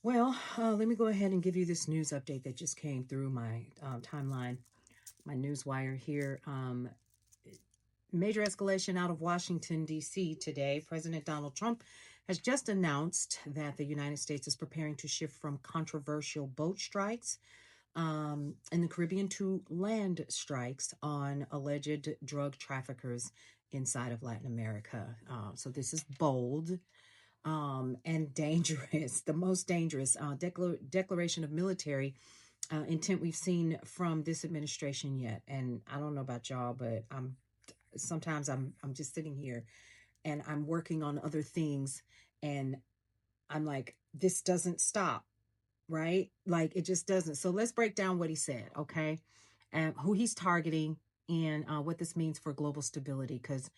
Well, let me go ahead and give you this news update that just came through my timeline, my news wire here. Major escalation out of Washington, D.C. today. President Donald Trump has just announced that the United States is preparing to shift from controversial boat strikes in the Caribbean to land strikes on alleged drug traffickers inside of Latin America. So this is bold and dangerous, the most dangerous declaration of military intent we've seen from this administration yet. And I don't know about y'all, but sometimes I'm just sitting here and I'm working on other things, and I'm like, this doesn't stop, right? Like it just doesn't. So let's break down what he said, okay? And who he's targeting and what this means for global stability, because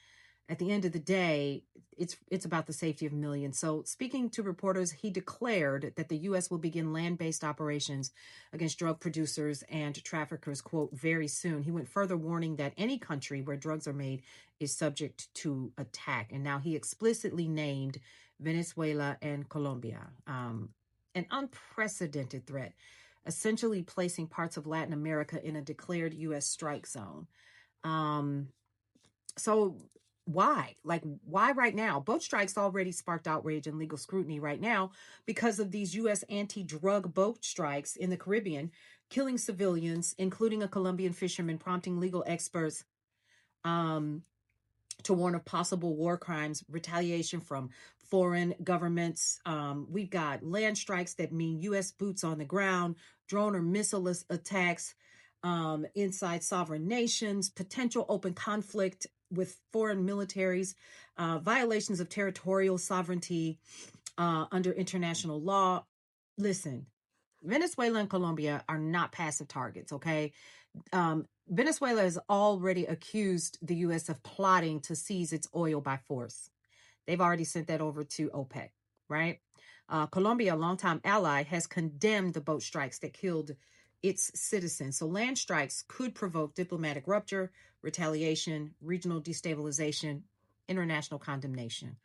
at the end of the day, it's about the safety of millions. So, speaking to reporters, he declared that the U.S. will begin land-based operations against drug producers and traffickers, quote, very soon. He went further, warning that any country where drugs are made is subject to attack. And now he explicitly named Venezuela and Colombia, an unprecedented threat, essentially placing parts of Latin America in a declared U.S. strike zone. Um, so why right now? Boat strikes already sparked outrage and legal scrutiny right now because of these U.S. anti-drug boat strikes in the Caribbean, killing civilians, including a Colombian fisherman, prompting legal experts um, to warn of possible war crimes, retaliation from foreign governments. We've got land strikes that mean U.S. boots on the ground, drone or missile attacks inside sovereign nations, potential open conflict with foreign militaries, violations of territorial sovereignty under international law. Listen, Venezuela and Colombia are not passive targets, okay? Venezuela has already accused the U.S. of plotting to seize its oil by force. They've already sent that over to OPEC, right? Colombia, a longtime ally, has condemned the boat strikes that killed its citizens. So land strikes could provoke diplomatic rupture, retaliation, regional destabilization, international condemnation.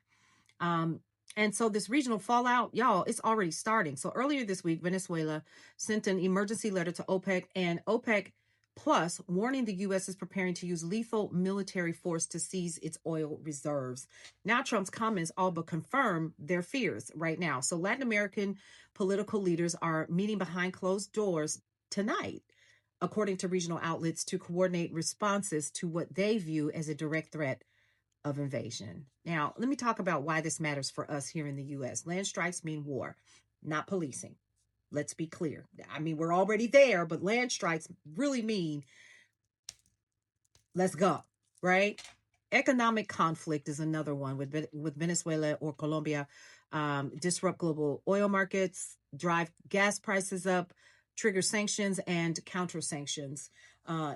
Um, and so this regional fallout, y'all, it's already starting. So earlier this week, Venezuela sent an emergency letter to OPEC, and OPEC Plus warning the U.S. is preparing to use lethal military force to seize its oil reserves. Now Trump's comments all but confirm their fears right now. So Latin American political leaders are meeting behind closed doors tonight, according to regional outlets, to coordinate responses to what they view as a direct threat of invasion. Now, let me talk about why this matters for us here in the U.S. Land strikes mean war, not policing. Let's be clear. I mean, we're already there, but land strikes really mean let's go, right? Economic conflict is another one with Venezuela or Colombia. Disrupt global oil markets, drive gas prices up, trigger sanctions and counter sanctions,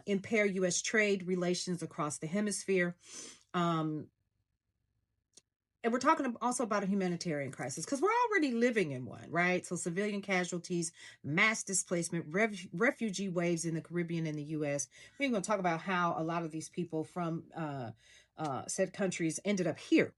impair U.S. trade relations across the hemisphere. Um, and we're talking also about a humanitarian crisis because we're already living in one, right? So civilian casualties, mass displacement, refugee waves in the Caribbean and the U.S. We're going to talk about how a lot of these people from said countries ended up here,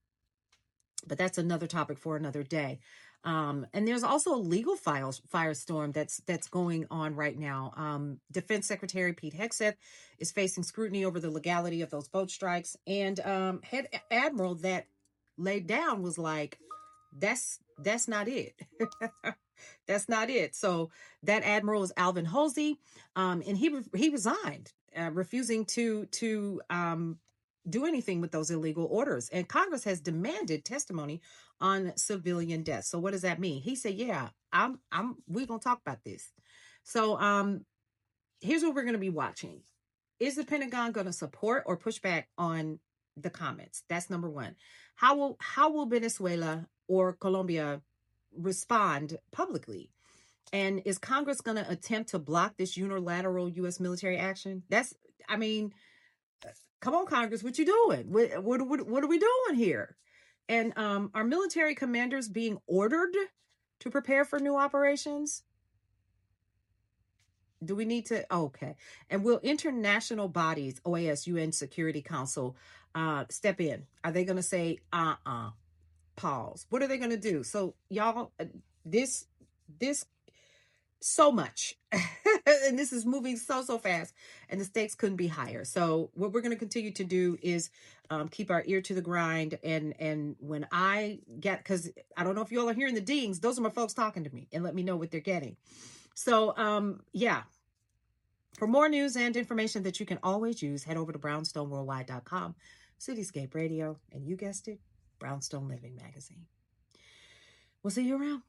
but that's another topic for another day. And there's also a legal firestorm that's going on right now. Defense Secretary Pete Hegseth is facing scrutiny over the legality of those boat strikes, and head admiral that laid down was like, that's not it. That's not it. So that admiral is Alvin Halsey, and he resigned, refusing to do anything with those illegal orders. And Congress has demanded testimony on civilian deaths. So what does that mean? He said, "Yeah, we're gonna talk about this." So here's what we're gonna be watching. Is the Pentagon gonna support or push back on the comments? That's number one. How will Venezuela or Colombia respond publicly? And is Congress going to attempt to block this unilateral U.S. military action? I mean, come on, Congress, what you doing? What are we doing here? And are military commanders being ordered to prepare for new operations? Do we need to? Okay. And will international bodies, OAS, UN Security Council, step in? Are they going to say, pause? What are they going to do? So, y'all, this this so much. And this is moving so fast, and the stakes couldn't be higher. So what we're going to continue to do is keep our ear to the grind. And when I get, because I don't know if you all are hearing the dings, those are my folks talking to me and let me know what they're getting. So yeah, for more news and information that you can always use, head over to brownstoneworldwide.com, Cityscape Radio, and you guessed it, Brownstone Living Magazine. We'll see you around.